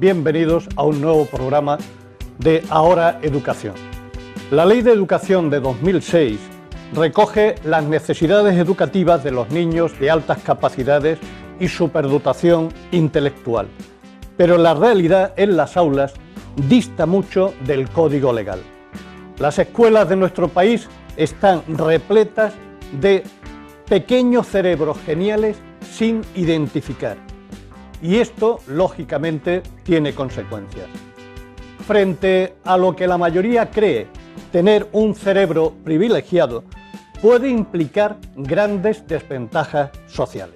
bienvenidos a un nuevo programa de Ahora Educación. La Ley de Educación de 2006 recoge las necesidades educativas de los niños de altas capacidades y superdotación intelectual, pero la realidad en las aulas dista mucho del código legal. Las escuelas de nuestro país están repletas de pequeños cerebros geniales sin identificar, y esto, lógicamente, tiene consecuencias. Frente a lo que la mayoría cree tener un cerebro privilegiado, puede implicar grandes desventajas sociales.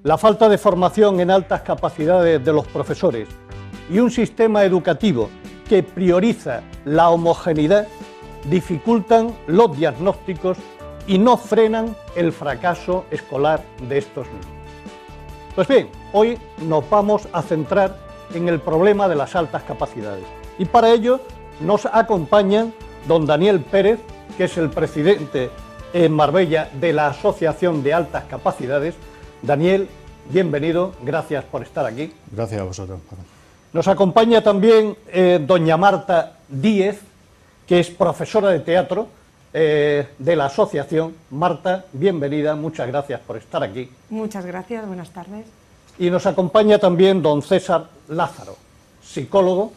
La falta de formación en altas capacidades de los profesores y un sistema educativo que prioriza la homogeneidad dificultan los diagnósticos y no frenan el fracaso escolar de estos niños. Pues bien, hoy nos vamos a centrar en el problema de las altas capacidades y para ello nos acompañan don Daniel Pérez, que es el presidente en Marbella de la Asociación de Altas Capacidades. Daniel, bienvenido, gracias por estar aquí. Gracias a vosotros. Nos acompaña también doña Marta Díez, que es profesora de teatro de la asociación. Marta, bienvenida, muchas gracias por estar aquí. Muchas gracias, buenas tardes. Y nos acompaña también don César Lázaro, psicólogo,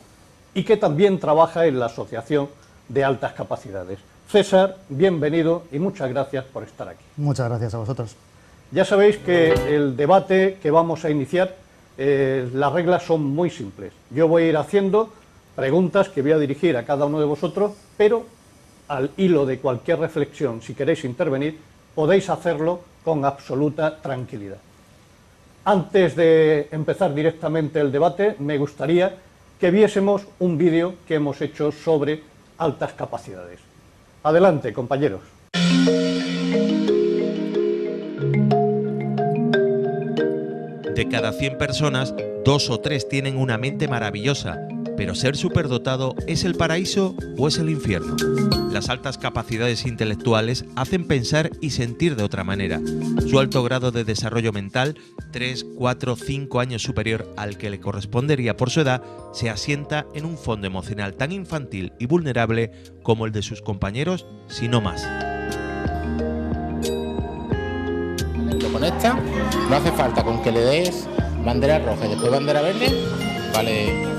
y que también trabaja en la Asociación de Altas Capacidades. César, bienvenido y muchas gracias por estar aquí. Muchas gracias a vosotros. Ya sabéis que el debate que vamos a iniciar, las reglas son muy simples. Yo voy a ir haciendo preguntas que voy a dirigir a cada uno de vosotros, pero al hilo de cualquier reflexión, si queréis intervenir, podéis hacerlo con absoluta tranquilidad. Antes de empezar directamente el debate, me gustaría que viésemos un vídeo que hemos hecho sobre altas capacidades. Adelante, compañeros. De cada 100 personas, 2 o 3 tienen una mente maravillosa, pero ser superdotado ¿es el paraíso o es el infierno? Las altas capacidades intelectuales hacen pensar y sentir de otra manera. Su alto grado de desarrollo mental, 3, 4, 5 años superior al que le correspondería por su edad, se asienta en un fondo emocional tan infantil y vulnerable como el de sus compañeros, si no más. Lo conecta, no hace falta con que le des bandera roja y después bandera verde, vale.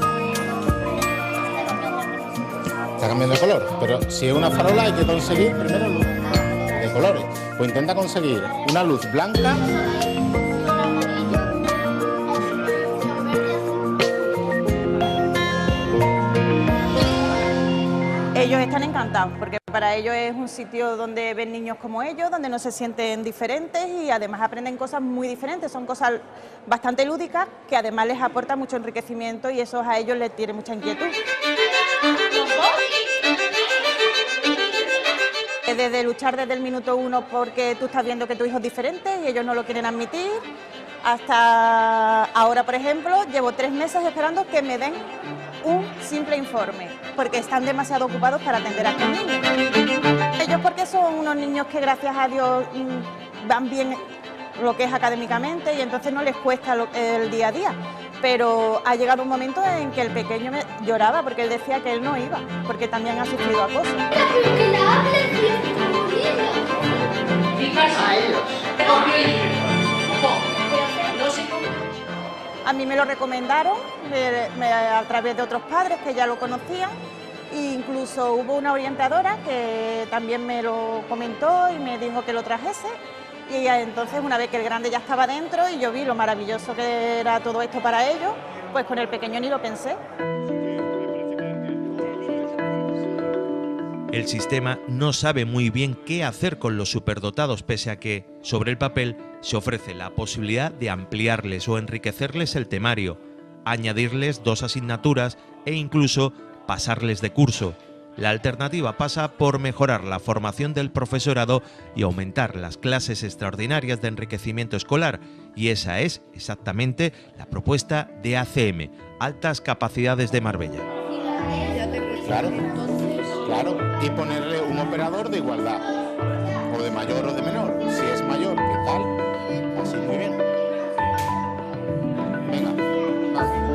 Está cambiando de color, pero si es una farola hay que conseguir primero luz de colores. Pues intenta conseguir una luz blanca. Ellos están encantados porque para ellos es un sitio donde ven niños como ellos, donde no se sienten diferentes y además aprenden cosas muy diferentes. Son cosas bastante lúdicas que además les aportan mucho enriquecimiento y eso a ellos les tiene mucha inquietud. Desde luchar desde el minuto 1 porque tú estás viendo que tu hijo es diferente y ellos no lo quieren admitir, hasta ahora, por ejemplo, llevo 3 meses esperando que me den un simple informe, porque están demasiado ocupados para atender a estos niños. Ellos porque son unos niños que gracias a Dios van bien lo que es académicamente y entonces no les cuesta el día a día. Pero ha llegado un momento en que el pequeño lloraba porque él decía que él no iba, porque también ha sufrido acoso. A mí me lo recomendaron a través de otros padres que ya lo conocían. E incluso hubo una orientadora que también me lo comentó y me dijo que lo trajese. Y entonces, una vez que el grande ya estaba dentro y yo vi lo maravilloso que era todo esto para ellos, pues con el pequeño ni lo pensé. El sistema no sabe muy bien qué hacer con los superdotados, pese a que, sobre el papel, se ofrece la posibilidad de ampliarles o enriquecerles el temario, añadirles 2 asignaturas e incluso pasarles de curso. La alternativa pasa por mejorar la formación del profesorado y aumentar las clases extraordinarias de enriquecimiento escolar, y esa es exactamente la propuesta de ACM, Altas Capacidades de Marbella. Claro, claro, y ponerle un operador de igualdad, o de mayor o de menor. Si es mayor, ¿qué tal? Así, muy bien. Venga, va.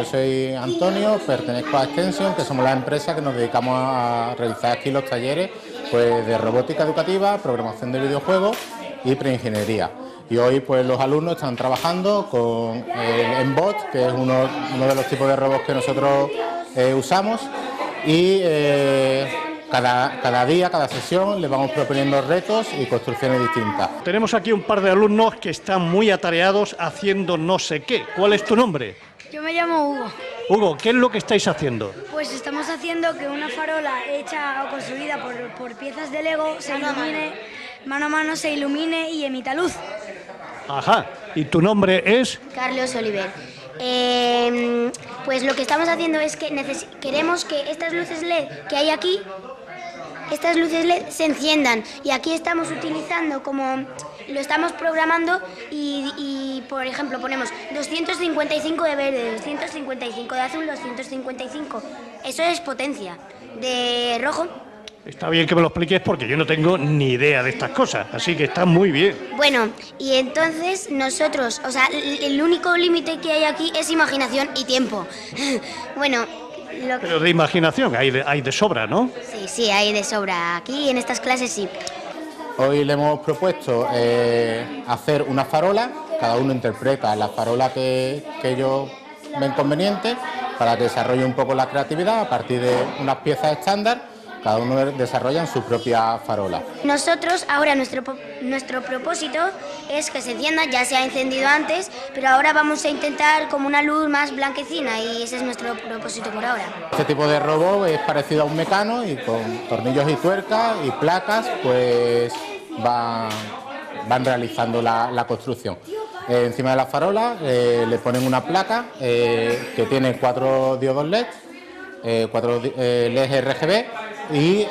yo soy Antonio, pertenezco a Extension, que somos la empresa que nos dedicamos a realizar aquí los talleres pues, de robótica educativa, programación de videojuegos y preingeniería. Y hoy pues los alumnos están trabajando con el MBOT, que es uno de los tipos de robots que nosotros usamos, y cada día, cada sesión, les vamos proponiendo retos y construcciones distintas. Tenemos aquí un par de alumnos que están muy atareados haciendo no sé qué. ¿Cuál es tu nombre? Yo me llamo Hugo. Hugo, ¿qué es lo que estáis haciendo? Pues estamos haciendo que una farola hecha o construida por piezas de Lego se ilumine, mano a mano se ilumine y emita luz. Ajá, ¿y tu nombre es? Carlos Oliver. Pues lo que estamos haciendo es que queremos que estas luces LED que hay aquí, estas luces LED se enciendan, y aquí estamos utilizando como lo estamos programando y por ejemplo ponemos 255 de verde, 255 de azul, 255. Eso es potencia. De rojo. Está bien que me lo expliques porque yo no tengo ni idea de estas cosas, así que está muy bien. Bueno, y entonces nosotros, o sea, el único límite que hay aquí es imaginación y tiempo. Bueno, Pero de imaginación hay de sobra, ¿no? Sí, hay de sobra. Aquí en estas clases sí. Hoy le hemos propuesto hacer una farola, cada uno interpreta la farola que ellos ven conveniente para que desarrolle un poco la creatividad a partir de unas piezas estándar. Cada uno desarrolla su propia farola. Nosotros, ahora nuestro propósito es que se encienda, ya se ha encendido antes, pero ahora vamos a intentar como una luz más blanquecina y ese es nuestro propósito por ahora. Este tipo de robot es parecido a un mecano y con tornillos y tuercas y placas pues van realizando la construcción. Encima de la farola le ponen una placa que tiene 4 diodos LED, 4 LEDs RGB. Y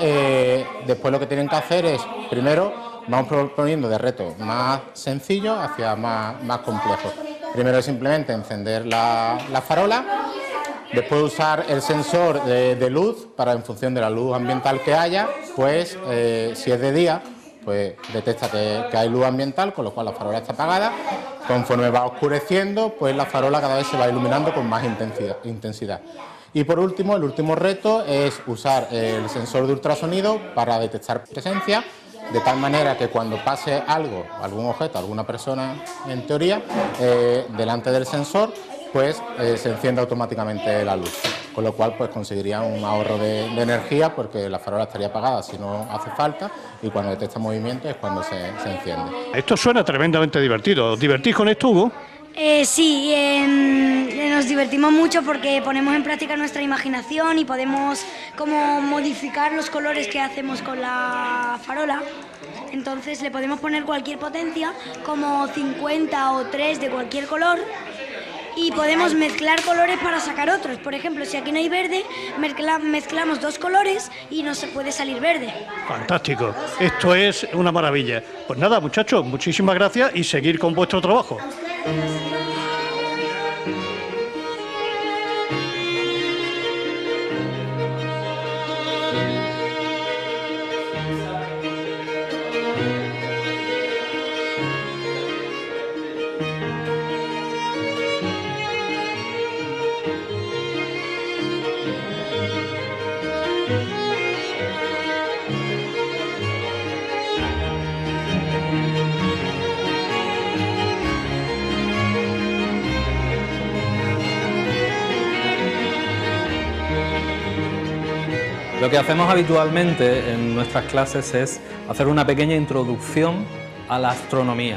después lo que tienen que hacer es, primero vamos proponiendo de retos más sencillos hacia más complejos. Primero es simplemente encender la farola, después usar el sensor de luz para, en función de la luz ambiental que haya, pues si es de día, pues detecta que hay luz ambiental, con lo cual la farola está apagada. Conforme va oscureciendo, pues la farola cada vez se va iluminando con más intensidad. Y por último, el último reto es usar el sensor de ultrasonido para detectar presencia, de tal manera que cuando pase algo, algún objeto, alguna persona en teoría, delante del sensor, pues se enciende automáticamente la luz. Con lo cual pues conseguiría un ahorro de energía porque la farola estaría apagada si no hace falta y cuando detecta movimiento es cuando se enciende. Esto suena tremendamente divertido. ¿Os divertís con esto, Hugo? Sí, nos divertimos mucho porque ponemos en práctica nuestra imaginación y podemos como modificar los colores que hacemos con la farola. Entonces le podemos poner cualquier potencia, como 50 o 3 de cualquier color, y podemos mezclar colores para sacar otros. Por ejemplo, si aquí no hay verde, mezclamos 2 colores y nos puede salir verde. Fantástico, esto es una maravilla. Pues nada, muchachos, muchísimas gracias y seguir con vuestro trabajo. Lo que hacemos habitualmente en nuestras clases es hacer una pequeña introducción a la astronomía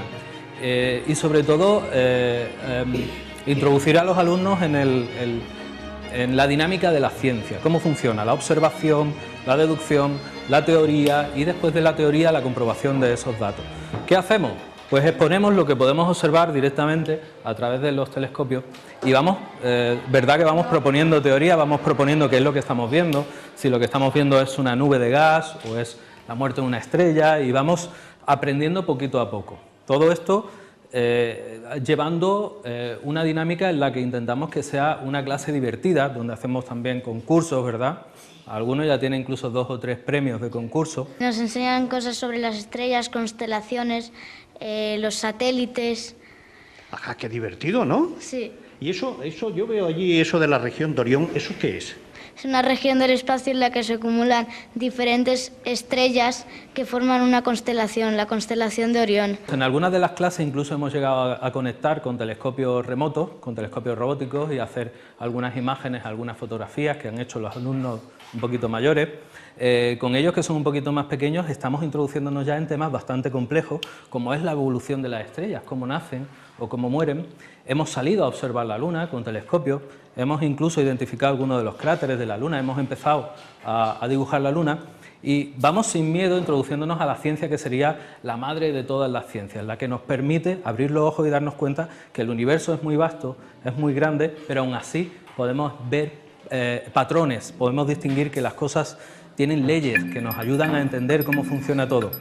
y sobre todo introducir a los alumnos en la dinámica de la ciencia, cómo funciona la observación, la deducción, la teoría y después de la teoría la comprobación de esos datos. ¿Qué hacemos? Pues exponemos lo que podemos observar directamente a través de los telescopios y vamos, verdad que vamos proponiendo teoría, vamos proponiendo qué es lo que estamos viendo, si lo que estamos viendo es una nube de gas o es la muerte de una estrella y vamos aprendiendo poquito a poco. Todo esto llevando una dinámica en la que intentamos que sea una clase divertida, donde hacemos también concursos, ¿verdad? Algunos ya tienen incluso 2 o 3 premios de concurso. Nos enseñan cosas sobre las estrellas, constelaciones, los satélites. Ajá, qué divertido, ¿no? Sí. Y eso yo veo allí, eso de la región de Orión, ¿eso qué es? Es una región del espacio en la que se acumulan diferentes estrellas que forman una constelación, la constelación de Orión. En algunas de las clases incluso hemos llegado a conectar con telescopios remotos, con telescopios robóticos y hacer algunas imágenes, algunas fotografías que han hecho los alumnos un poquito mayores. Con ellos, que son un poquito más pequeños, estamos introduciéndonos ya en temas bastante complejos, como es la evolución de las estrellas, cómo nacen o cómo mueren. Hemos salido a observar la Luna con telescopios, hemos incluso identificado algunos de los cráteres de la Luna, hemos empezado a dibujar la Luna y vamos sin miedo introduciéndonos a la ciencia que sería la madre de todas las ciencias, la que nos permite abrir los ojos y darnos cuenta que el universo es muy vasto, es muy grande, pero aún así podemos ver patrones, podemos distinguir que las cosas tienen leyes que nos ayudan a entender cómo funciona todo.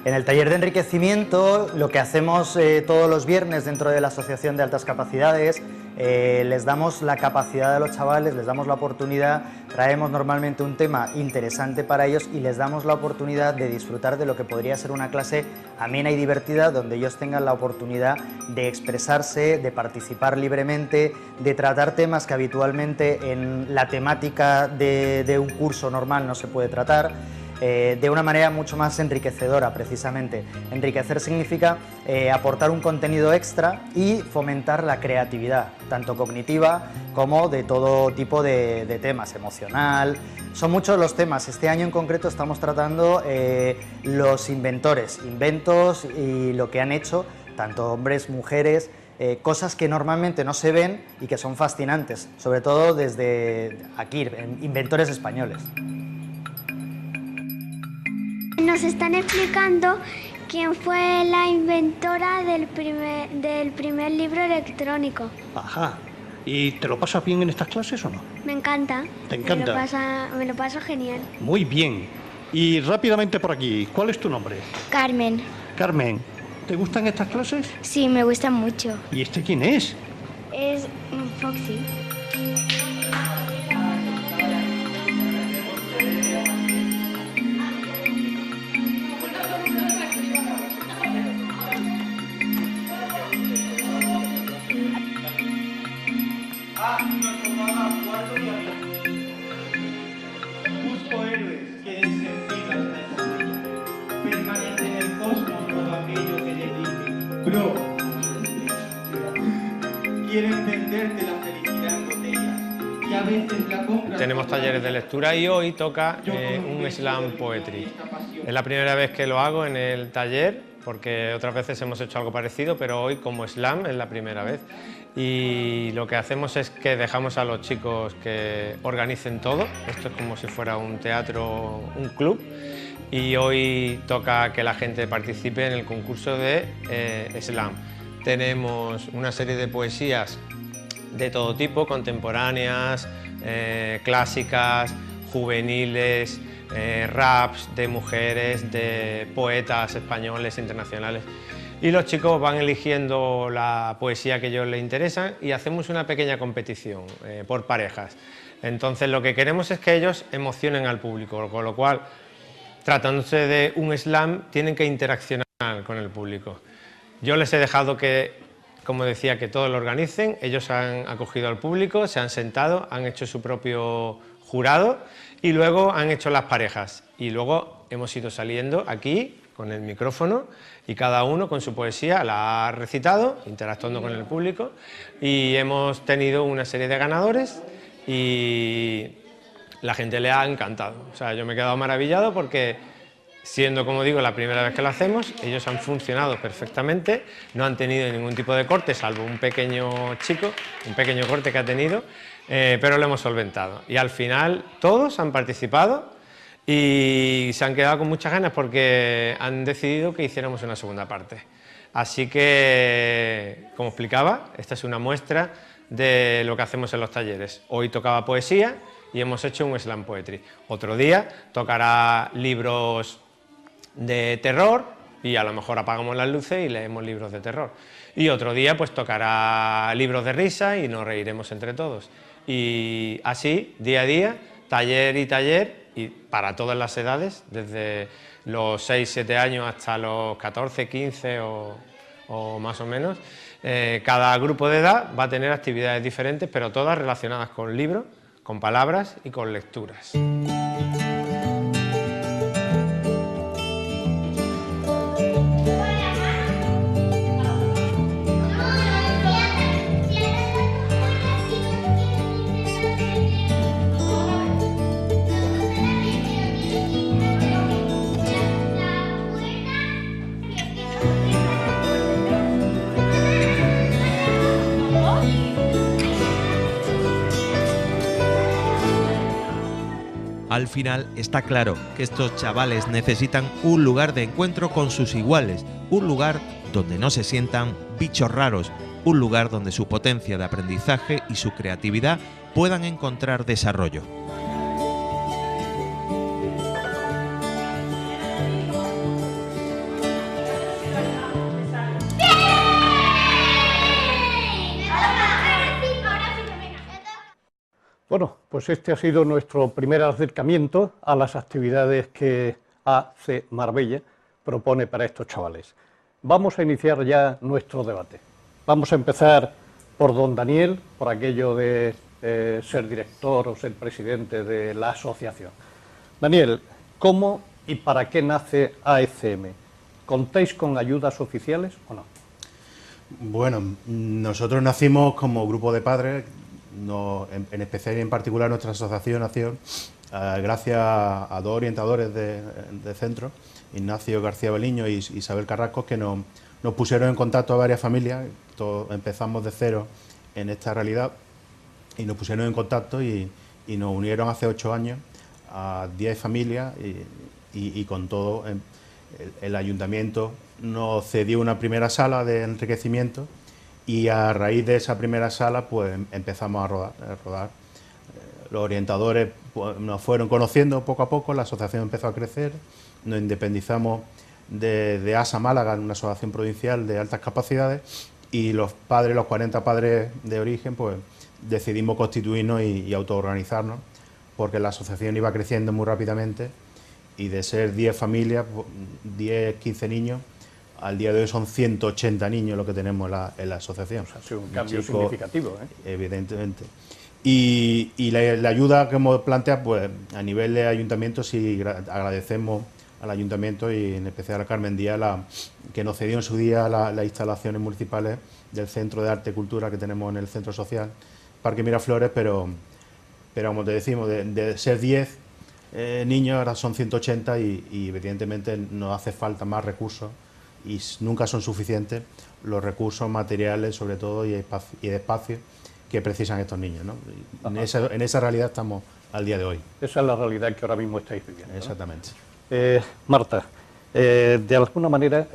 En el taller de enriquecimiento lo que hacemos todos los viernes dentro de la Asociación de Altas Capacidades, les damos la capacidad a los chavales, les damos la oportunidad, traemos normalmente un tema interesante para ellos y les damos la oportunidad de disfrutar de lo que podría ser una clase amena y divertida, donde ellos tengan la oportunidad de expresarse, de participar libremente, de tratar temas que habitualmente en la temática de un curso normal no se puede tratar. De una manera mucho más enriquecedora, precisamente. Enriquecer significa aportar un contenido extra y fomentar la creatividad, tanto cognitiva como de todo tipo de temas, emocional. Son muchos los temas. Este año en concreto estamos tratando los inventores, inventos y lo que han hecho, tanto hombres, mujeres, cosas que normalmente no se ven y que son fascinantes, sobre todo desde aquí, inventores españoles. Nos están explicando quién fue la inventora del primer libro electrónico. Ajá. ¿Y te lo pasas bien en estas clases o no? Me encanta. ¿Te encanta? Me lo paso genial. Muy bien. Y rápidamente por aquí, ¿cuál es tu nombre? Carmen. Carmen, ¿te gustan estas clases? Sí, me gustan mucho. ¿Y este quién es? Es Foxy. Busco héroes que den sentido a esta historia. Permanece en el cosmos todo aquello que le dije. Bro, quiero entenderte la felicidad en botellas y a veces la compra. Tenemos talleres de lectura y hoy toca un slam poetry. Es la primera vez que lo hago en el taller, porque otras veces hemos hecho algo parecido, pero hoy como slam es la primera vez. Y lo que hacemos es que dejamos a los chicos que organicen todo. Esto es como si fuera un teatro, un club. Y hoy toca que la gente participe en el concurso de slam. Tenemos una serie de poesías de todo tipo, contemporáneas, clásicas, juveniles, raps de mujeres, de poetas españoles, internacionales. Y los chicos van eligiendo la poesía que a ellos les interesa y hacemos una pequeña competición por parejas. Entonces lo que queremos es que ellos emocionen al público, con lo cual, tratándose de un slam, tienen que interaccionar con el público. Yo les he dejado que, como decía, que todos lo organicen. Ellos han acogido al público, se han sentado, han hecho su propio jurado y luego han hecho las parejas. Y luego hemos ido saliendo aquí con el micrófono y cada uno con su poesía la ha recitado, interactuando con el público, y hemos tenido una serie de ganadores y la gente le ha encantado. O sea, yo me he quedado maravillado porque siendo, como digo, la primera vez que lo hacemos. Ellos han funcionado perfectamente, no han tenido ningún tipo de corte, salvo un pequeño corte que ha tenido, pero lo hemos solventado. Y al final todos han participado y se han quedado con muchas ganas porque han decidido que hiciéramos una segunda parte. Así que, como explicaba, esta es una muestra de lo que hacemos en los talleres. Hoy tocaba poesía y hemos hecho un slam poetry. Otro día tocará libros de terror y a lo mejor apagamos las luces y leemos libros de terror. Y otro día pues tocará libros de risa y nos reiremos entre todos. Y así, día a día, taller y taller, y para todas las edades, desde los 6-7 años hasta los 14, 15 o más o menos. Cada grupo de edad va a tener actividades diferentes, pero todas relacionadas con libros, con palabras y con lecturas. Al final está claro que estos chavales necesitan un lugar de encuentro con sus iguales, un lugar donde no se sientan bichos raros, un lugar donde su potencia de aprendizaje y su creatividad puedan encontrar desarrollo. Bueno, pues este ha sido nuestro primer acercamiento a las actividades que AC Marbella propone para estos chavales. Vamos a iniciar ya nuestro debate. Vamos a empezar por don Daniel, por aquello de ser director o ser presidente de la asociación. Daniel, ¿cómo y para qué nace AECM? ¿Contáis con ayudas oficiales o no? Bueno, nosotros nacimos como grupo de padres. En especial y en particular nuestra asociación nació gracias a dos orientadores de centro, Ignacio García Beliño y Isabel Carrasco, que nos pusieron en contacto a varias familias. Todos empezamos de cero en esta realidad y nos pusieron en contacto y nos unieron hace 8 años a 10 familias y con todo el ayuntamiento nos cedió una primera sala de enriquecimiento. Y a raíz de esa primera sala pues empezamos a rodar. Los orientadores pues, nos fueron conociendo poco a poco, la asociación empezó a crecer, nos independizamos de ASA Málaga, una asociación provincial de altas capacidades, y los 40 padres de origen, pues decidimos constituirnos y autoorganizarnos, porque la asociación iba creciendo muy rápidamente y de ser 10 familias, 10, 15 niños, al día de hoy son 180 niños lo que tenemos en la asociación. Ha sido un cambio significativo, evidentemente. Y la ayuda que hemos planteado, pues a nivel de ayuntamiento, sí agradecemos al ayuntamiento y en especial a Carmen Díaz, que nos cedió en su día las instalaciones municipales del Centro de Arte y Cultura que tenemos en el Centro Social, Parque Miraflores, pero como te decimos, de ser 10 niños, ahora son 180 y evidentemente nos hace falta más recursos. Y nunca son suficientes los recursos materiales, sobre todo, y de espacio que precisan estos niños, ¿no? En esa realidad estamos al día de hoy. Esa es la realidad que ahora mismo estáis viviendo, ¿no? Exactamente. Marta, de alguna manera,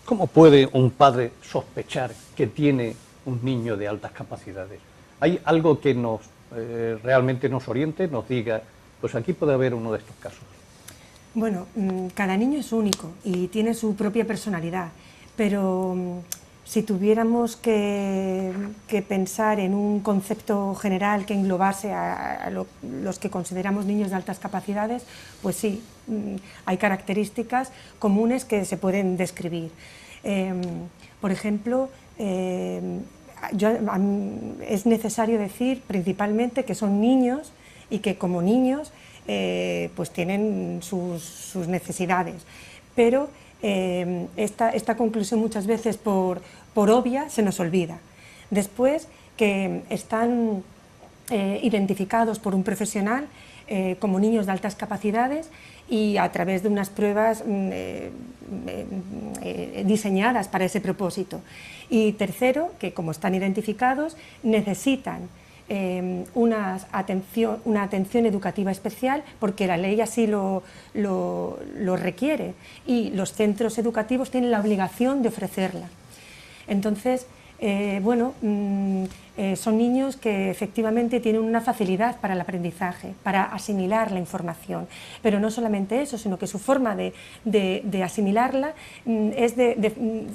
¿cómo puede un padre sospechar que tiene un niño de altas capacidades? ¿Hay algo que realmente nos oriente, nos diga, pues aquí puede haber uno de estos casos? Bueno, cada niño es único y tiene su propia personalidad, pero si tuviéramos que pensar en un concepto general que englobase a los que consideramos niños de altas capacidades, pues sí, hay características comunes que se pueden describir. Por ejemplo, es necesario decir principalmente que son niños y que como niños pues tienen sus necesidades, pero esta conclusión muchas veces por obvia se nos olvida. Después que están identificados por un profesional como niños de altas capacidades y a través de unas pruebas diseñadas para ese propósito. Y tercero, que como están identificados, necesitan una atención educativa especial porque la ley así lo requiere y los centros educativos tienen la obligación de ofrecerla. Entonces, son niños que efectivamente tienen una facilidad para el aprendizaje, para asimilar la información, pero no solamente eso, sino que su forma de asimilarla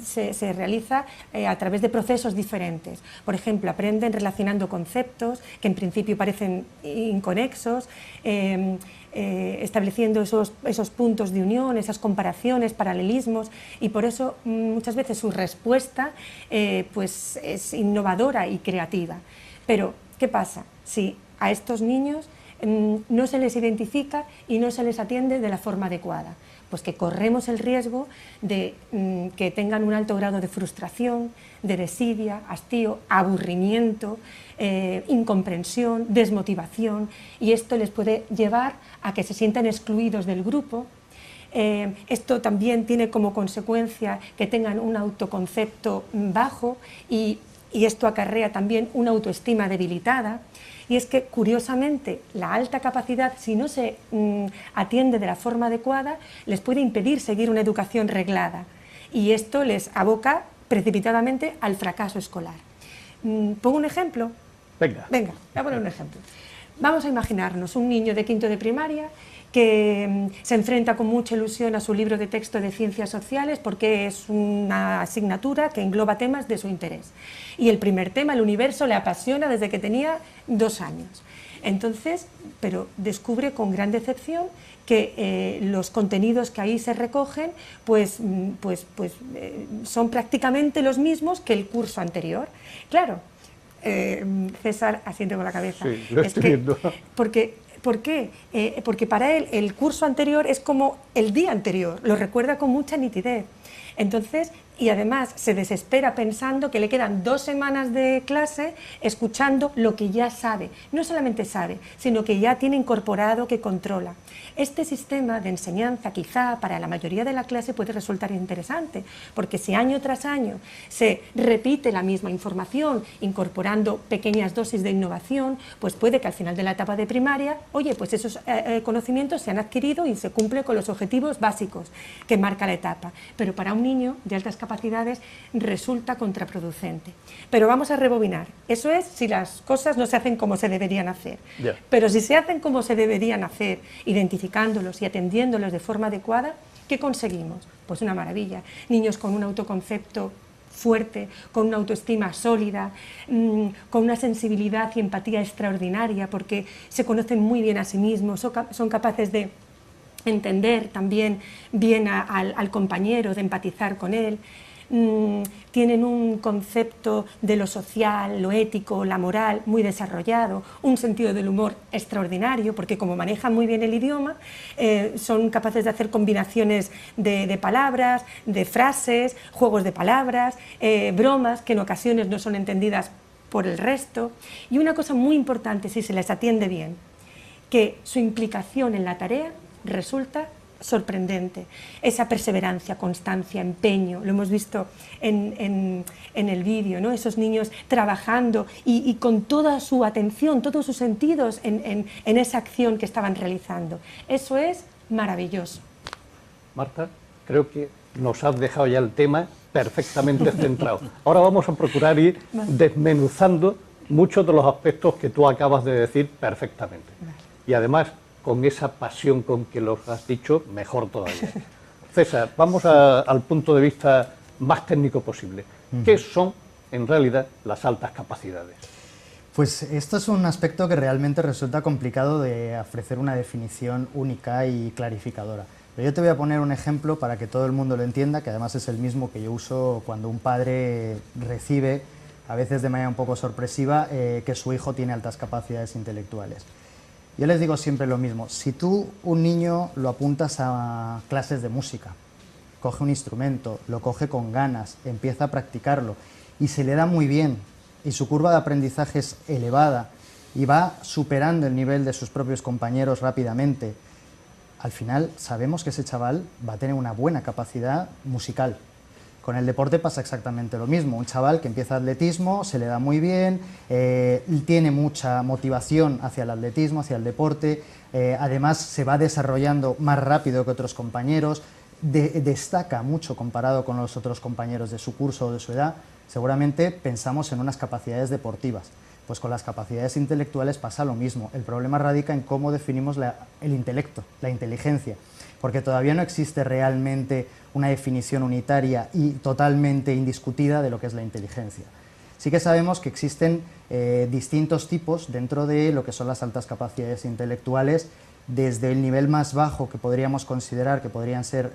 se realiza a través de procesos diferentes. Por ejemplo, aprenden relacionando conceptos que en principio parecen inconexos, estableciendo esos puntos de unión, esas comparaciones, paralelismos, y por eso muchas veces su respuesta pues es innovadora y creativa. Pero, ¿qué pasa? Si a estos niños no se les identifica y no se les atiende de la forma adecuada, pues que corremos el riesgo de que tengan un alto grado de frustración, de desidia, hastío, aburrimiento, incomprensión, desmotivación, y esto les puede llevar a que se sientan excluidos del grupo. Esto también tiene como consecuencia que tengan un autoconcepto bajo y esto acarrea también una autoestima debilitada. Y es que, curiosamente, la alta capacidad, si no se atiende de la forma adecuada, les puede impedir seguir una educación reglada. Y esto les aboca precipitadamente al fracaso escolar. ¿Pongo un ejemplo? Venga. Venga, voy a poner un ejemplo. Vamos a imaginarnos un niño de quinto de primaria que se enfrenta con mucha ilusión a su libro de texto de Ciencias Sociales porque es una asignatura que engloba temas de su interés. Y el primer tema, el universo, le apasiona desde que tenía 2 años. Entonces, pero descubre con gran decepción que los contenidos que ahí se recogen son prácticamente los mismos que el curso anterior. Claro, César asiente con la cabeza. Sí, lo estoy viendo. ¿Por qué? Porque para él el curso anterior es como el día anterior, lo recuerda con mucha nitidez. Entonces, y además se desespera pensando que le quedan 2 semanas de clase escuchando lo que ya sabe. No solamente sabe, sino que ya tiene incorporado, que controla. Este sistema de enseñanza quizá para la mayoría de la clase puede resultar interesante, porque si año tras año se repite la misma información, incorporando pequeñas dosis de innovación, pues puede que al final de la etapa de primaria, oye, pues esos conocimientos se han adquirido y se cumple con los objetivos básicos que marca la etapa. Pero para un niño de altas capacidades resulta contraproducente. Pero vamos a rebobinar. Eso es si las cosas no se hacen como se deberían hacer. Yeah. Pero si se hacen como se deberían hacer, identificándolos y atendiéndolos de forma adecuada, ¿qué conseguimos? Pues una maravilla. Niños con un autoconcepto fuerte, con una autoestima sólida, con una sensibilidad y empatía extraordinaria, porque se conocen muy bien a sí mismos, son capaces de entender también bien al compañero, de empatizar con él, tienen un concepto de lo social, lo ético, la moral muy desarrollado, un sentido del humor extraordinario, porque como manejan muy bien el idioma, son capaces de hacer combinaciones de palabras, de frases, juegos de palabras, bromas que en ocasiones no son entendidas por el resto. Y una cosa muy importante, si se les atiende bien, que su implicación en la tarea resulta sorprendente. Esa perseverancia, constancia, empeño, lo hemos visto en el vídeo, ¿no? Esos niños trabajando y con toda su atención, todos sus sentidos en esa acción que estaban realizando. Eso es maravilloso. Marta, creo que nos has dejado ya el tema perfectamente centrado. Ahora vamos a procurar ir desmenuzando muchos de los aspectos que tú acabas de decir perfectamente. Y además, con esa pasión con que los has dicho, mejor todavía. César, vamos al punto de vista más técnico posible. ¿Qué son, en realidad, las altas capacidades? Pues esto es un aspecto que realmente resulta complicado de ofrecer una definición única y clarificadora. Pero yo te voy a poner un ejemplo para que todo el mundo lo entienda, que además es el mismo que yo uso cuando un padre recibe, a veces de manera un poco sorpresiva, que su hijo tiene altas capacidades intelectuales. Yo les digo siempre lo mismo, si tú un niño lo apuntas a clases de música, coge un instrumento, lo coge con ganas, empieza a practicarlo y se le da muy bien y su curva de aprendizaje es elevada y va superando el nivel de sus propios compañeros rápidamente, al final sabemos que ese chaval va a tener una buena capacidad musical. Con el deporte pasa exactamente lo mismo. Un chaval que empieza atletismo, se le da muy bien, tiene mucha motivación hacia el atletismo, hacia el deporte, además se va desarrollando más rápido que otros compañeros, destaca mucho comparado con los otros compañeros de su curso o de su edad. Seguramente pensamos en unas capacidades deportivas. Pues con las capacidades intelectuales pasa lo mismo. El problema radica en cómo definimos el intelecto, la inteligencia, porque todavía no existe realmente una definición unitaria y totalmente indiscutida de lo que es la inteligencia. Sí que sabemos que existen distintos tipos dentro de lo que son las altas capacidades intelectuales, desde el nivel más bajo que podríamos considerar que podrían ser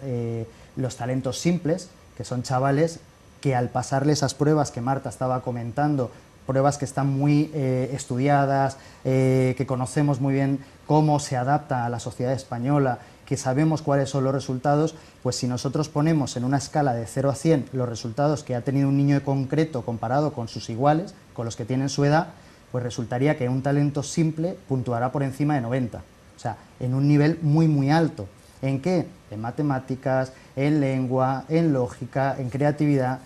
los talentos simples, que son chavales que al pasarle esas pruebas que Marta estaba comentando, pruebas que están muy estudiadas, que conocemos muy bien cómo se adapta a la sociedad española, que sabemos cuáles son los resultados, pues si nosotros ponemos en una escala de 0 a 100 los resultados que ha tenido un niño concreto comparado con sus iguales, con los que tienen su edad, pues resultaría que un talento simple puntuará por encima de 90, o sea, en un nivel muy muy alto. ¿En qué? En matemáticas, en lengua, en lógica, en creatividad,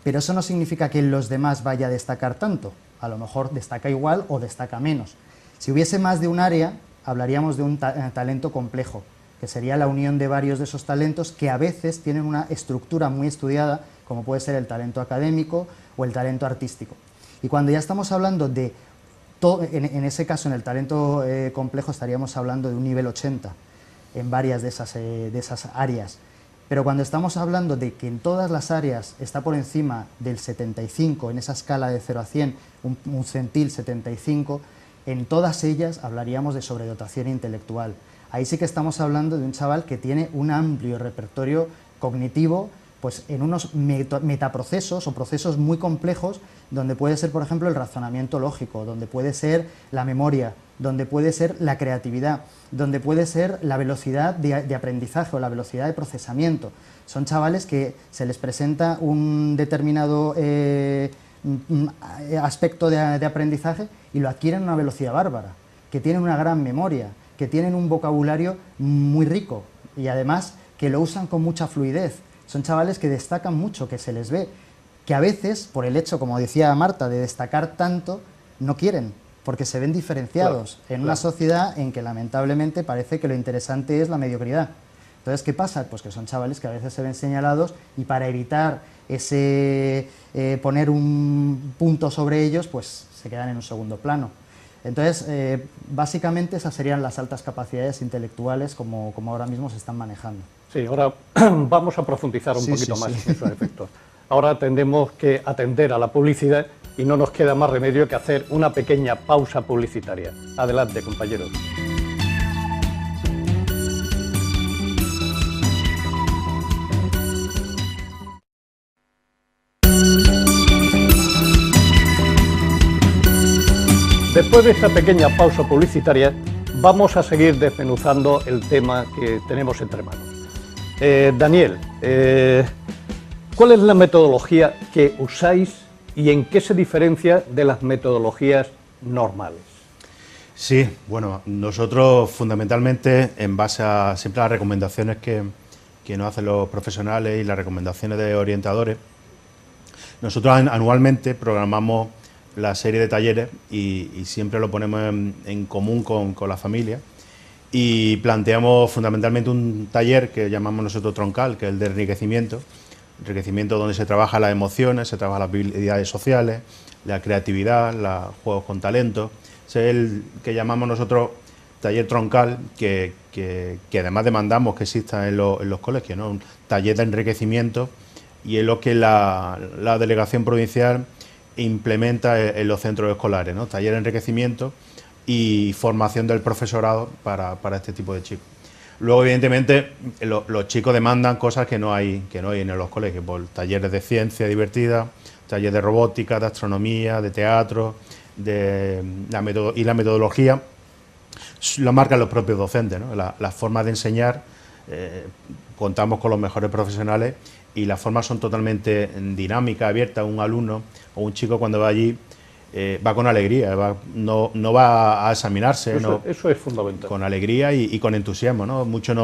pero eso no significa que en los demás vaya a destacar tanto, a lo mejor destaca igual o destaca menos. Si hubiese más de un área, hablaríamos de un talento complejo, que sería la unión de varios de esos talentos que a veces tienen una estructura muy estudiada, como puede ser el talento académico o el talento artístico. Y cuando ya estamos hablando de, en ese caso, en el talento complejo, estaríamos hablando de un nivel 80 en varias de esas áreas. Pero cuando estamos hablando de que en todas las áreas está por encima del 75, en esa escala de 0 a 100, un centil 75, en todas ellas hablaríamos de sobredotación intelectual. Ahí sí que estamos hablando de un chaval que tiene un amplio repertorio cognitivo, pues en unos metaprocesos o procesos muy complejos, donde puede ser, por ejemplo, el razonamiento lógico, donde puede ser la memoria, donde puede ser la creatividad, donde puede ser la velocidad de aprendizaje o la velocidad de procesamiento. Son chavales que se les presenta un determinado aspecto de aprendizaje y lo adquieren a una velocidad bárbara, que tienen una gran memoria, que tienen un vocabulario muy rico y además que lo usan con mucha fluidez. Son chavales que destacan mucho, que se les ve, que a veces, por el hecho, como decía Marta, de destacar tanto, no quieren, porque se ven diferenciados en una sociedad en que lamentablemente parece que lo interesante es la mediocridad. Entonces, ¿qué pasa? Pues que son chavales que a veces se ven señalados y para evitar ese poner un punto sobre ellos, pues se quedan en un segundo plano. Entonces, básicamente esas serían las altas capacidades intelectuales como ahora mismo se están manejando. Sí, ahora vamos a profundizar un poquito más en esos efectos. Ahora tendremos que atender a la publicidad y no nos queda más remedio que hacer una pequeña pausa publicitaria. Adelante, compañeros. Después de esta pequeña pausa publicitaria, vamos a seguir desmenuzando el tema que tenemos entre manos. Daniel, ¿cuál es la metodología que usáis y en qué se diferencia de las metodologías normales? Sí, bueno, nosotros fundamentalmente, en base a siempre las recomendaciones que nos hacen los profesionales y las recomendaciones de orientadores, nosotros anualmente programamos la serie de talleres y siempre lo ponemos en común con la familia y planteamos fundamentalmente un taller que llamamos nosotros troncal, que es el de enriquecimiento donde se trabaja las emociones, se trabaja las habilidades sociales, la creatividad, los juegos con talento. Ese es el que llamamos nosotros taller troncal, que además demandamos que exista en los colegios, ¿no? Un taller de enriquecimiento, y es lo que la delegación provincial implementa en los centros escolares, ¿no? Taller de enriquecimiento y formación del profesorado para este tipo de chicos. Luego, evidentemente, los chicos demandan cosas que no hay en los colegios, por talleres de ciencia divertida, talleres de robótica, de astronomía, de teatro, y la metodología lo marcan los propios docentes, ¿no? Las formas de enseñar, contamos con los mejores profesionales y las formas son totalmente dinámicas, abiertas. Un alumno o un chico cuando va allí va con alegría, no va a examinarse. Eso es fundamental. Con alegría y con entusiasmo, ¿no? Muchos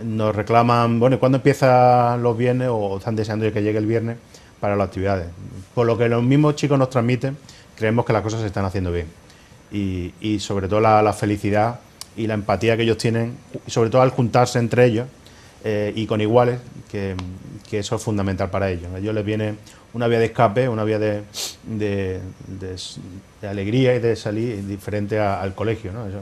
nos reclaman, bueno, ¿cuándo empiezan los viernes? O están deseando que llegue el viernes para las actividades. Por lo que los mismos chicos nos transmiten, creemos que las cosas se están haciendo bien. Y sobre todo la felicidad y la empatía que ellos tienen, y sobre todo al juntarse entre ellos y con iguales, que eso es fundamental para ellos. A ellos les viene una vía de escape, una vía de alegría y de salir diferente al colegio, ¿no? Eso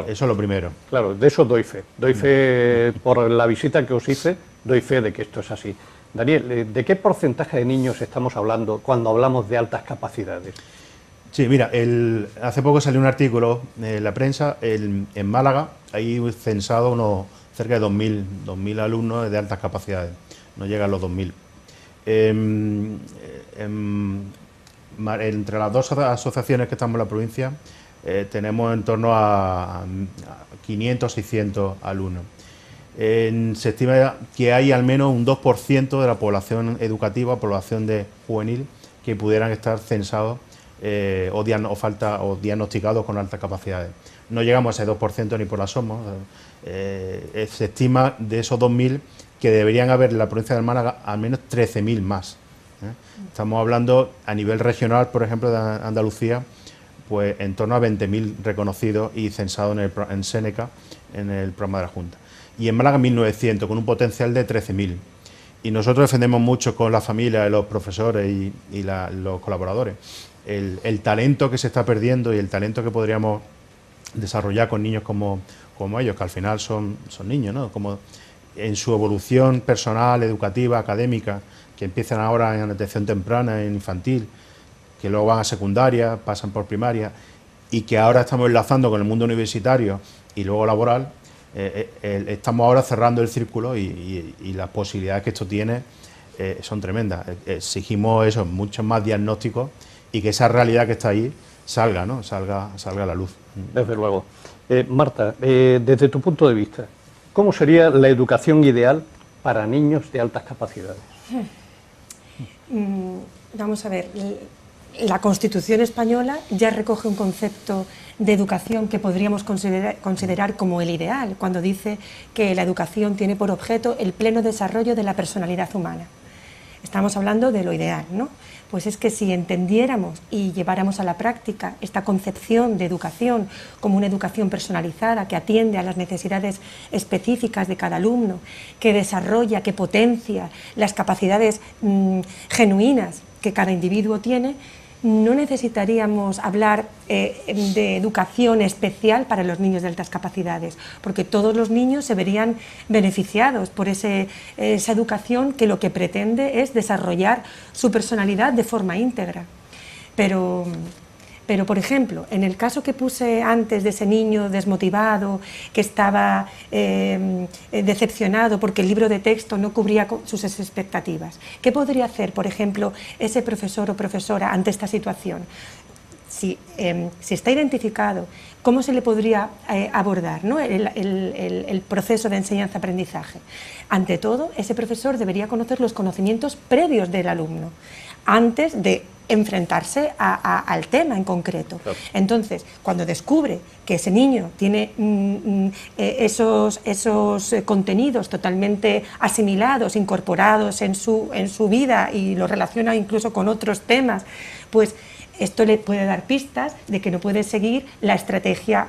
es lo primero. Claro, de eso doy fe. Doy fe por la visita que os hice, doy fe de que esto es así. Daniel, ¿de qué porcentaje de niños estamos hablando cuando hablamos de altas capacidades? Sí, mira, hace poco salió un artículo en la prensa, en Málaga hay censado cerca de 2.000 alumnos de altas capacidades, no llegan los 2.000. Entre las dos asociaciones que estamos en la provincia, tenemos en torno a 500, 600 alumnos. Se estima que hay al menos un 2% de la población educativa, población juvenil, que pudieran estar censados o diagnosticados con altas capacidades. No llegamos a ese 2% ni por asomo. Se estima de esos 2.000 que deberían haber en la provincia de Málaga al menos 13.000 más. Estamos hablando a nivel regional, por ejemplo, de Andalucía, pues en torno a 20.000 reconocidos y censados en Séneca, en el programa de la Junta. Y en Málaga 1.900, con un potencial de 13.000. Y nosotros defendemos mucho con la familia, los profesores y los colaboradores el talento que se está perdiendo y el talento que podríamos desarrollar con niños como ellos, que al final son niños, ¿no? Como en su evolución personal, educativa, académica, que empiezan ahora en atención temprana, en infantil, que luego van a secundaria, pasan por primaria, y que ahora estamos enlazando con el mundo universitario y luego laboral. Estamos ahora cerrando el círculo y las posibilidades que esto tiene son tremendas. Exigimos eso, muchos más diagnósticos y que esa realidad que está ahí salga, ¿no? Salga a la luz. Desde luego. Marta, desde tu punto de vista, ¿cómo sería la educación ideal para niños de altas capacidades? Vamos a ver, la Constitución española ya recoge un concepto de educación que podríamos considerar como el ideal, cuando dice que la educación tiene por objeto el pleno desarrollo de la personalidad humana. Estamos hablando de lo ideal, ¿no? Pues es que si entendiéramos y lleváramos a la práctica esta concepción de educación como una educación personalizada que atiende a las necesidades específicas de cada alumno, que desarrolla, que potencia las capacidades genuinas que cada individuo tiene, no necesitaríamos hablar de educación especial para los niños de altas capacidades, porque todos los niños se verían beneficiados por esa educación que lo que pretende es desarrollar su personalidad de forma íntegra. Pero, por ejemplo, en el caso que puse antes de ese niño desmotivado, que estaba decepcionado porque el libro de texto no cubría sus expectativas, ¿qué podría hacer, por ejemplo, ese profesor o profesora ante esta situación? Si está identificado, ¿cómo se le podría abordar, ¿no? el proceso de enseñanza-aprendizaje? Ante todo, ese profesor debería conocer los conocimientos previos del alumno, antes de enfrentarse al tema en concreto. Claro. Entonces, cuando descubre que ese niño tiene esos contenidos totalmente asimilados, incorporados en su vida y lo relaciona incluso con otros temas, pues esto le puede dar pistas de que no puede seguir la estrategia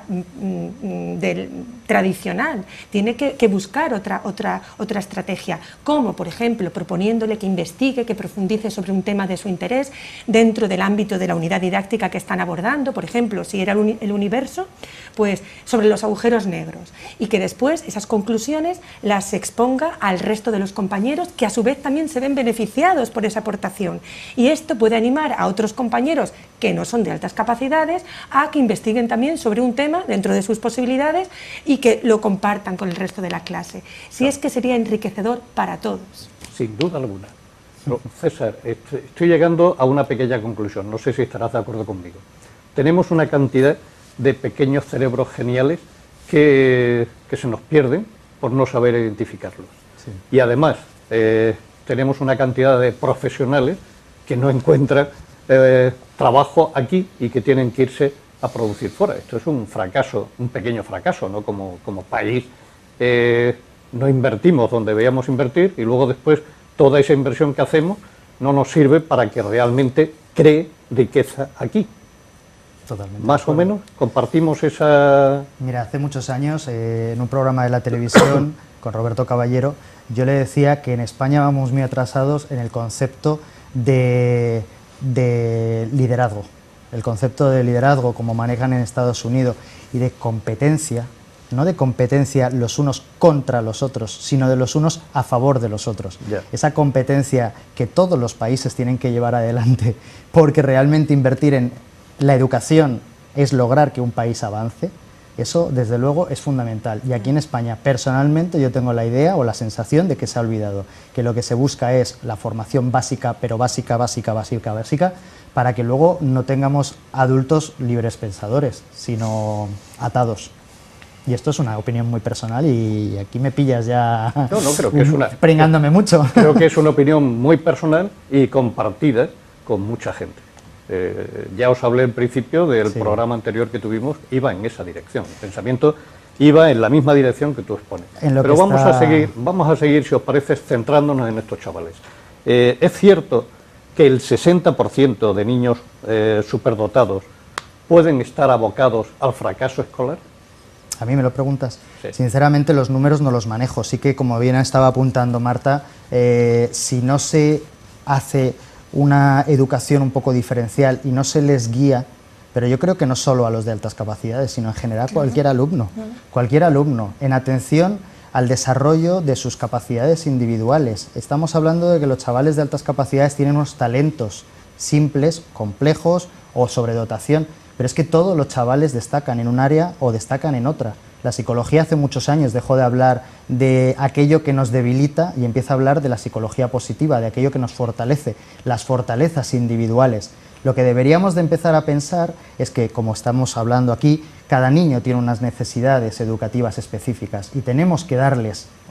tradicional. Tiene que buscar otra estrategia, como por ejemplo proponiéndole que investigue, que profundice sobre un tema de su interés dentro del ámbito de la unidad didáctica que están abordando. Por ejemplo, si era el universo, pues sobre los agujeros negros, y que después esas conclusiones las exponga al resto de los compañeros, que a su vez también se ven beneficiados por esa aportación, y esto puede animar a otros compañeros que no son de altas capacidades a que investiguen también sobre un tema dentro de sus posibilidades y que lo compartan con el resto de la clase. Si es que sería enriquecedor para todos. Sin duda alguna. Pero, César, estoy llegando a una pequeña conclusión, no sé si estarás de acuerdo conmigo. Tenemos una cantidad de pequeños cerebros geniales que se nos pierden por no saber identificarlos. Sí. Y además tenemos una cantidad de profesionales que no encuentran trabajo aquí y que tienen que irse a producir fuera. Esto es un fracaso, un pequeño fracaso, ¿no? Como país no invertimos donde debíamos invertir y luego después toda esa inversión que hacemos no nos sirve para que realmente cree riqueza aquí. Totalmente. Más o menos, compartimos esa... Mira, hace muchos años, en un programa de la televisión con Roberto Caballero, yo le decía que en España vamos muy atrasados en el concepto de liderazgo. El concepto de liderazgo, como manejan en Estados Unidos, y de competencia, no de competencia los unos contra los otros, sino de los unos a favor de los otros. Yeah. Esa competencia que todos los países tienen que llevar adelante, porque realmente invertir en la educación es lograr que un país avance, eso desde luego es fundamental. Y aquí en España, personalmente, yo tengo la idea o la sensación de que se ha olvidado, que lo que se busca es la formación básica, pero básica, para que luego no tengamos adultos libres pensadores, sino atados. Y esto es una opinión muy personal y aquí me pillas ya creo que es pringándome mucho. Creo que es una opinión muy personal y compartida con mucha gente. Ya os hablé al principio del programa anterior que tuvimos, iba en esa dirección. El pensamiento iba en la misma dirección que tú expones. Pero vamos a seguir, si os parece, centrándonos en estos chavales. Es cierto que el 60% de niños superdotados pueden estar abocados al fracaso escolar. A mí me lo preguntas. Sí. Sinceramente los números no los manejo. Sí que, como bien estaba apuntando Marta, si no se hace una educación un poco diferencial y no se les guía, pero yo creo que no solo a los de altas capacidades, sino en general cualquier alumno en atención al desarrollo de sus capacidades individuales. Estamos hablando de que los chavales de altas capacidades tienen unos talentos simples, complejos o sobredotación, pero es que todos los chavales destacan en un área o destacan en otra. La psicología hace muchos años dejó de hablar de aquello que nos debilita y empieza a hablar de la psicología positiva, de aquello que nos fortalece, las fortalezas individuales. Lo que deberíamos de empezar a pensar es que, como estamos hablando aquí, cada niño tiene unas necesidades educativas específicas y tenemos que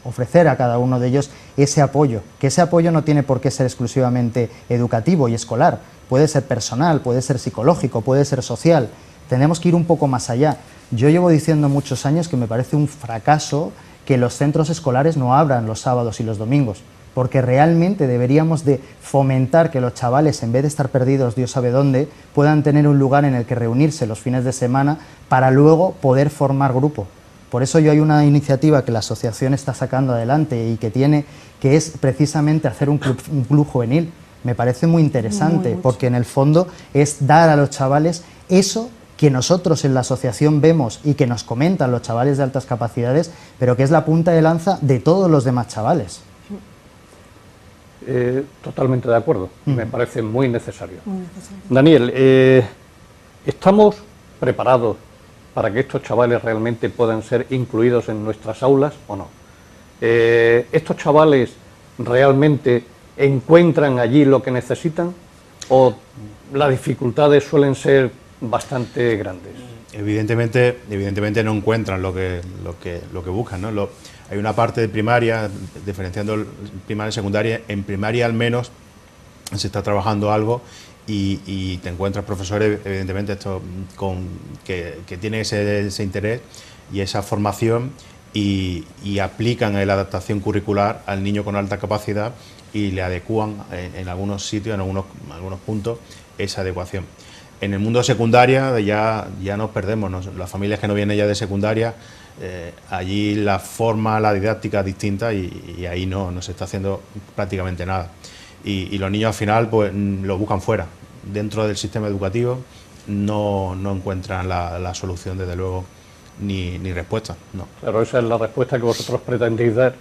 ofrecer a cada uno de ellos ese apoyo, que ese apoyo no tiene por qué ser exclusivamente educativo y escolar, puede ser personal, puede ser psicológico, puede ser social, tenemos que ir un poco más allá. Yo llevo diciendo muchos años que me parece un fracaso que los centros escolares no abran los sábados y los domingos, porque realmente deberíamos de fomentar que los chavales, en vez de estar perdidos Dios sabe dónde, puedan tener un lugar en el que reunirse los fines de semana para luego poder formar grupo. Por eso hay una iniciativa que la asociación está sacando adelante y que es precisamente hacer un club juvenil. Me parece muy interesante, porque en el fondo es dar a los chavales eso que nosotros en la asociación vemos y que nos comentan los chavales de altas capacidades, pero que es la punta de lanza de todos los demás chavales. Totalmente de acuerdo, me parece muy necesario. Daniel, ¿estamos preparados para que estos chavales realmente puedan ser incluidos en nuestras aulas o no? ¿Estos chavales realmente encuentran allí lo que necesitan o las dificultades suelen ser bastante grandes? Evidentemente no encuentran lo que buscan, ¿no? Hay una parte de primaria, diferenciando primaria y secundaria. En primaria al menos se está trabajando algo y te encuentras profesores, evidentemente, que tienen ese interés y esa formación y aplican la adaptación curricular al niño con alta capacidad y le adecúan en algunos sitios, en algunos puntos, esa adecuación. En el mundo secundaria ya nos perdemos, las familias que no vienen ya de secundaria, allí la forma, la didáctica es distinta y ahí no se está haciendo prácticamente nada. Y los niños al final pues lo buscan fuera, dentro del sistema educativo no encuentran la solución, desde luego, ni respuesta. No. Claro, esa es la respuesta que vosotros pretendéis dar.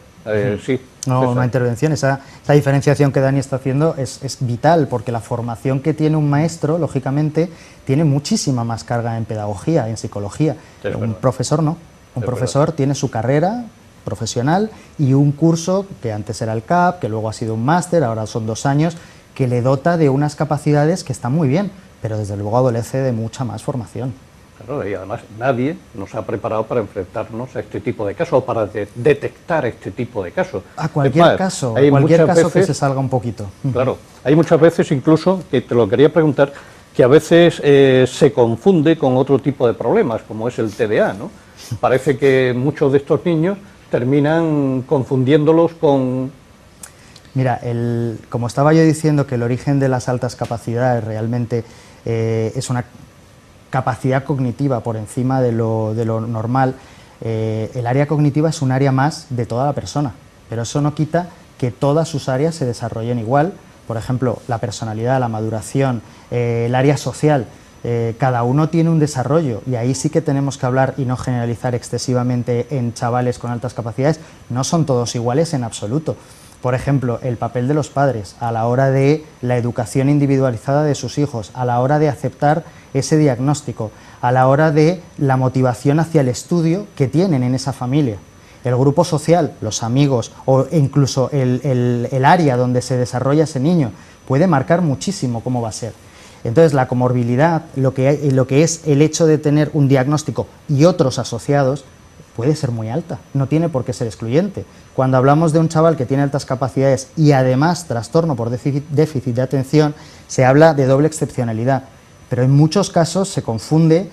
Sí. No, una intervención. Esa diferenciación que Dani está haciendo es vital, porque la formación que tiene un maestro, lógicamente, tiene muchísima más carga en pedagogía, en psicología. Un profesor no. Un profesor tiene su carrera profesional y un curso que antes era el CAP, que luego ha sido un máster, ahora son 2 años, que le dota de unas capacidades que están muy bien, pero desde luego adolece de mucha más formación. Claro, y además nadie nos ha preparado para enfrentarnos a este tipo de casos, o para detectar este tipo de casos. A cualquier caso que se salga un poquito. Claro, hay muchas veces incluso, que te lo quería preguntar, que a veces se confunde con otro tipo de problemas, como es el TDA, ¿no? Parece que muchos de estos niños terminan confundiéndolos con... Mira, como estaba yo diciendo que el origen de las altas capacidades realmente es una capacidad cognitiva por encima de lo normal, el área cognitiva es un área más de toda la persona, pero eso no quita que todas sus áreas se desarrollen igual. Por ejemplo, la personalidad, la maduración, el área social, cada uno tiene un desarrollo y ahí sí que tenemos que hablar y no generalizar excesivamente en chavales con altas capacidades. No son todos iguales en absoluto. Por ejemplo, el papel de los padres a la hora de la educación individualizada de sus hijos, a la hora de aceptar ese diagnóstico, a la hora de la motivación hacia el estudio que tienen en esa familia. El grupo social, los amigos o incluso el área donde se desarrolla ese niño puede marcar muchísimo cómo va a ser. Entonces, la comorbilidad, lo que es el hecho de tener un diagnóstico y otros asociados, puede ser muy alta, no tiene por qué ser excluyente. Cuando hablamos de un chaval que tiene altas capacidades y además trastorno por déficit de atención, se habla de doble excepcionalidad, pero en muchos casos se confunde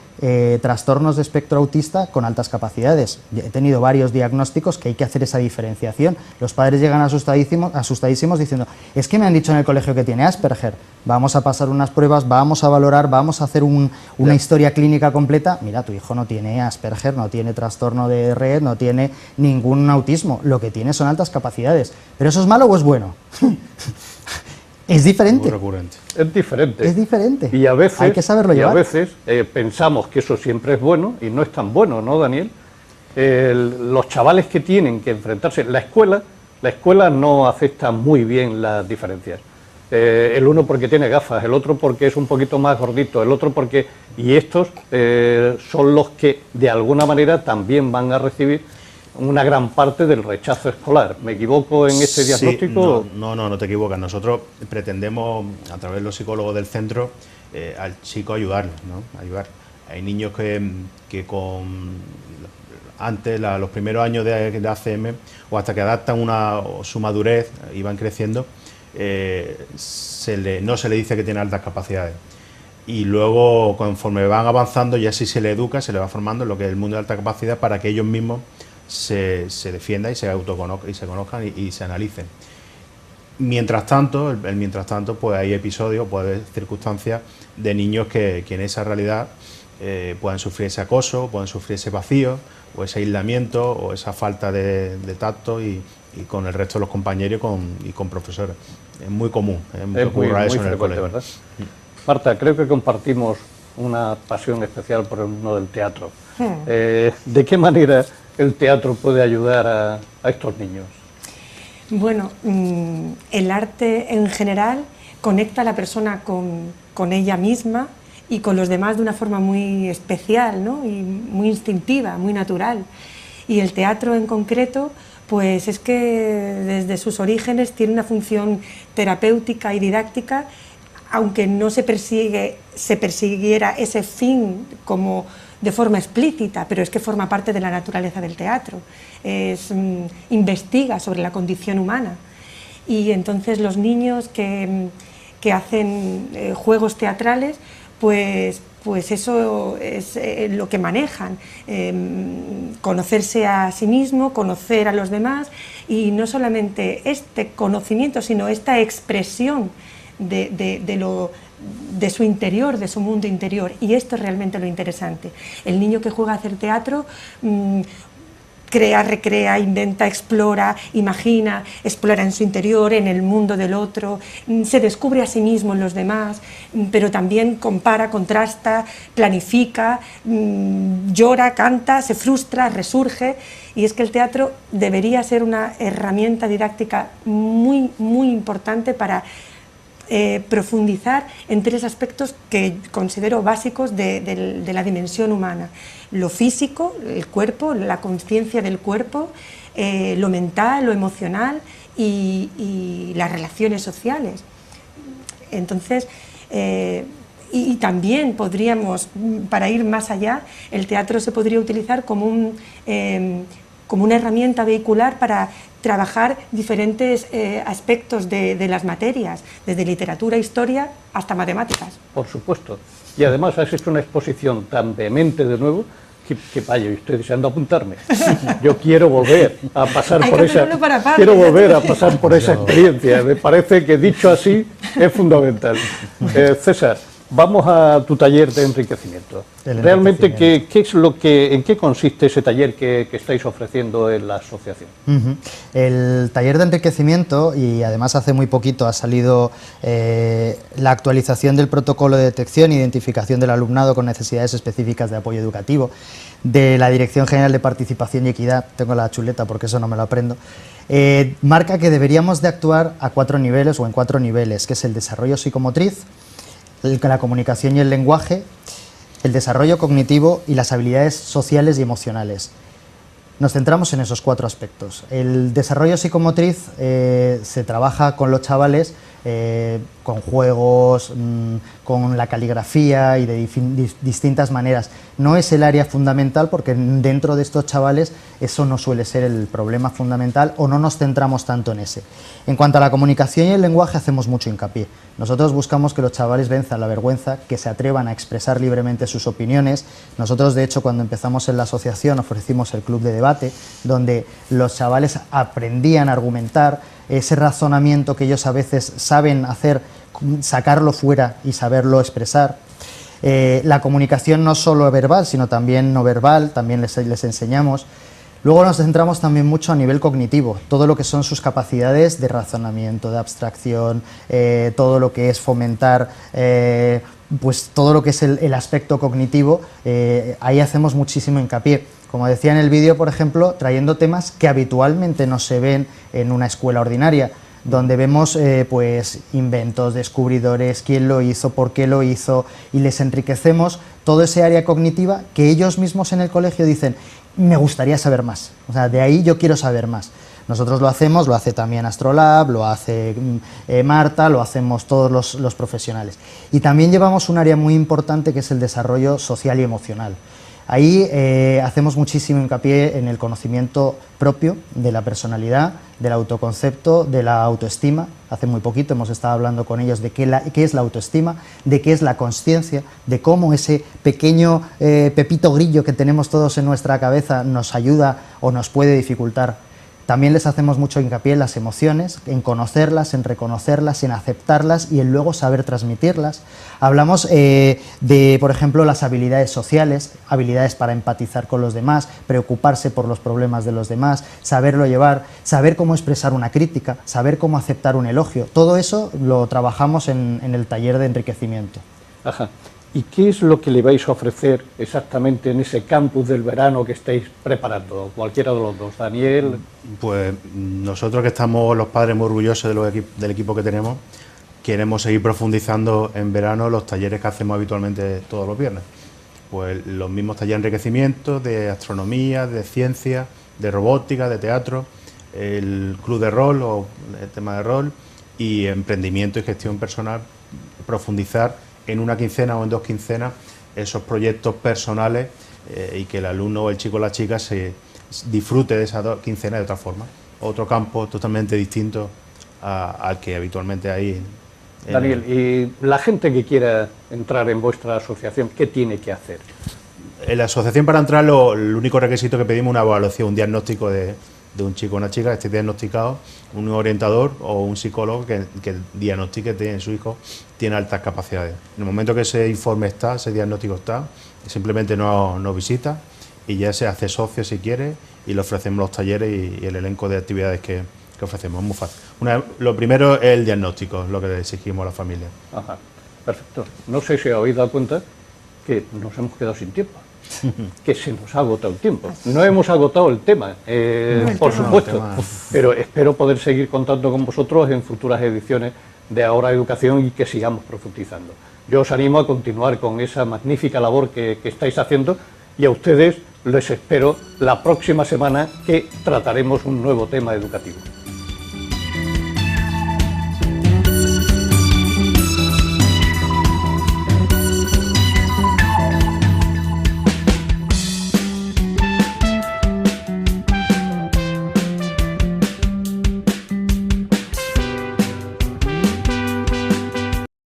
trastornos de espectro autista con altas capacidades. He tenido varios diagnósticos que hay que hacer esa diferenciación. Los padres llegan asustadísimos diciendo, es que me han dicho en el colegio que tiene Asperger, vamos a pasar unas pruebas, vamos a valorar, vamos a hacer una historia clínica completa. Mira, tu hijo no tiene Asperger, no tiene trastorno de red, no tiene ningún autismo, lo que tiene son altas capacidades. ¿Pero eso es malo o es bueno? Es diferente. Muy recurrente. Es diferente. Es diferente. Y a veces, hay que saberlo llevar. Y a veces pensamos que eso siempre es bueno y no es tan bueno, ¿no, Daniel? Los chavales que tienen que enfrentarse... La escuela no acepta muy bien las diferencias. El uno porque tiene gafas, el otro porque es un poquito más gordito, el otro porque... Y estos son los que de alguna manera también van a recibir una gran parte del rechazo escolar. ¿Me equivoco en este diagnóstico? Sí, no te equivocas. Nosotros pretendemos, a través de los psicólogos del centro, al chico ayudarle, ¿no? Ayudar. Hay niños que antes, los primeros años de ACM, o hasta que adaptan su madurez y van creciendo, no se le dice que tiene altas capacidades. Y luego, conforme van avanzando, ya sí se le educa, se le va formando en lo que es el mundo de alta capacidad para que ellos mismos se defiendan y se autoconozcan y se conozcan y se analicen. Mientras tanto, pues hay episodios, puede haber circunstancias de niños que en esa realidad pueden sufrir ese acoso, pueden sufrir ese vacío o ese aislamiento o esa falta de tacto y con el resto de los compañeros y con profesores. Es muy común, es muy eso en el colegio, ¿verdad? Marta, creo que compartimos una pasión especial por el mundo del teatro. ¿De qué manera el teatro puede ayudar a estos niños? Bueno, el arte en general conecta a la persona con ella misma y con los demás de una forma muy especial, ¿no? Y muy instintiva, muy natural. Y el teatro en concreto, pues es que desde sus orígenes tiene una función terapéutica y didáctica, aunque no se persiguiera ese fin como de forma explícita, pero es que forma parte de la naturaleza del teatro. Investiga sobre la condición humana y entonces los niños que hacen juegos teatrales, pues eso es lo que manejan, conocerse a sí mismo, conocer a los demás y no solamente este conocimiento, sino esta expresión de su interior, de su mundo interior, y esto es realmente lo interesante. El niño que juega a hacer teatro crea, recrea, inventa, explora, imagina, explora en su interior, en el mundo del otro, se descubre a sí mismo en los demás, pero también compara, contrasta, planifica, llora, canta, se frustra, resurge, y es que el teatro debería ser una herramienta didáctica muy, muy importante para profundizar en tres aspectos que considero básicos de la dimensión humana: lo físico, el cuerpo, la conciencia del cuerpo, lo mental, lo emocional y las relaciones sociales. Entonces, Y también podríamos, para ir más allá, el teatro se podría utilizar como una herramienta vehicular para trabajar diferentes aspectos de las materias, desde literatura, historia hasta matemáticas. Por supuesto. Y además has hecho una exposición tan vehemente de nuevo que vaya, estoy deseando apuntarme. Yo quiero volver a pasar por esa. Quiero volver a pasar por esa experiencia. Me parece que dicho así es fundamental. César, vamos a tu taller de enriquecimiento. Realmente, ¿en qué consiste ese taller que estáis ofreciendo en la asociación? El taller de enriquecimiento, y además hace muy poquito ha salido la actualización del protocolo de detección e identificación del alumnado con necesidades específicas de apoyo educativo de la Dirección General de Participación y Equidad, tengo la chuleta porque eso no me lo aprendo, marca que deberíamos de actuar a 4 niveles o en 4 niveles, que es el desarrollo psicomotriz, la comunicación y el lenguaje, el desarrollo cognitivo y las habilidades sociales y emocionales. Nos centramos en esos 4 aspectos. El desarrollo psicomotriz se trabaja con los chavales con juegos, con la caligrafía y de distintas maneras. No es el área fundamental porque dentro de estos chavales eso no suele ser el problema fundamental o no nos centramos tanto en ese. En cuanto a la comunicación y el lenguaje hacemos mucho hincapié. Nosotros buscamos que los chavales venzan la vergüenza, que se atrevan a expresar libremente sus opiniones. Nosotros, de hecho, cuando empezamos en la asociación ofrecimos el club de debate, donde los chavales aprendían a argumentar, ese razonamiento que ellos a veces saben hacer, sacarlo fuera y saberlo expresar. La comunicación no solo verbal, sino también no verbal, también les enseñamos. Luego nos centramos también mucho a nivel cognitivo, todo lo que son sus capacidades de razonamiento, de abstracción, todo lo que es fomentar, pues todo lo que es el aspecto cognitivo, ahí hacemos muchísimo hincapié. Como decía en el vídeo, por ejemplo, trayendo temas que habitualmente no se ven en una escuela ordinaria, donde vemos pues inventos, descubridores, quién lo hizo, por qué lo hizo, y les enriquecemos todo ese área cognitiva que ellos mismos en el colegio dicen, me gustaría saber más, o sea, de ahí yo quiero saber más. Nosotros lo hacemos, lo hace también Astrolab, lo hace Marta, lo hacemos todos los profesionales. Y también llevamos un área muy importante que es el desarrollo social y emocional. Ahí hacemos muchísimo hincapié en el conocimiento propio de la personalidad, del autoconcepto, de la autoestima. Hace muy poquito hemos estado hablando con ellos de qué es la autoestima, de qué es la consciencia, de cómo ese pequeño pepito grillo que tenemos todos en nuestra cabeza nos ayuda o nos puede dificultar. También les hacemos mucho hincapié en las emociones, en conocerlas, en reconocerlas, en aceptarlas y en luego saber transmitirlas. Hablamos de, por ejemplo, las habilidades sociales, habilidades para empatizar con los demás, preocuparse por los problemas de los demás, saberlo llevar, saber cómo expresar una crítica, saber cómo aceptar un elogio. Todo eso lo trabajamos en el taller de enriquecimiento. Ajá. ¿Y qué es lo que le vais a ofrecer exactamente en ese campus del verano que estáis preparando? Cualquiera de los dos, Daniel. Pues nosotros, que estamos los padres muy orgullosos del equipo que tenemos, queremos seguir profundizando en verano los talleres que hacemos habitualmente todos los viernes. Pues los mismos talleres de enriquecimiento, de astronomía, de ciencia, de robótica, de teatro, el club de rol o el tema de rol y emprendimiento y gestión personal, profundizar en una quincena o en 2 quincenas esos proyectos personales y que el alumno o el chico o la chica se disfrute de esas 2 quincenas de otra forma. Otro campo totalmente distinto al que habitualmente hay. Daniel, y la gente que quiera entrar en vuestra asociación, ¿qué tiene que hacer? En la asociación, para entrar, el único requisito que pedimos es una evaluación, un diagnóstico de un chico o una chica que esté diagnosticado, un orientador o un psicólogo que diagnostique que su hijo tiene altas capacidades. En el momento que ese informe está, ese diagnóstico está, simplemente nos visita y ya se hace socio si quiere y le ofrecemos los talleres y el elenco de actividades que ofrecemos. Es muy fácil. Lo primero es el diagnóstico, lo que le exigimos a la familia. Ajá, perfecto. No sé si habéis dado cuenta que nos hemos quedado sin tiempo. Que se nos ha agotado el tiempo. No hemos agotado el tema, por supuesto, pero espero poder seguir contando con vosotros en futuras ediciones de Ahora Educación y que sigamos profundizando. Yo os animo a continuar con esa magnífica labor que estáis haciendo y a ustedes les espero la próxima semana que trataremos un nuevo tema educativo.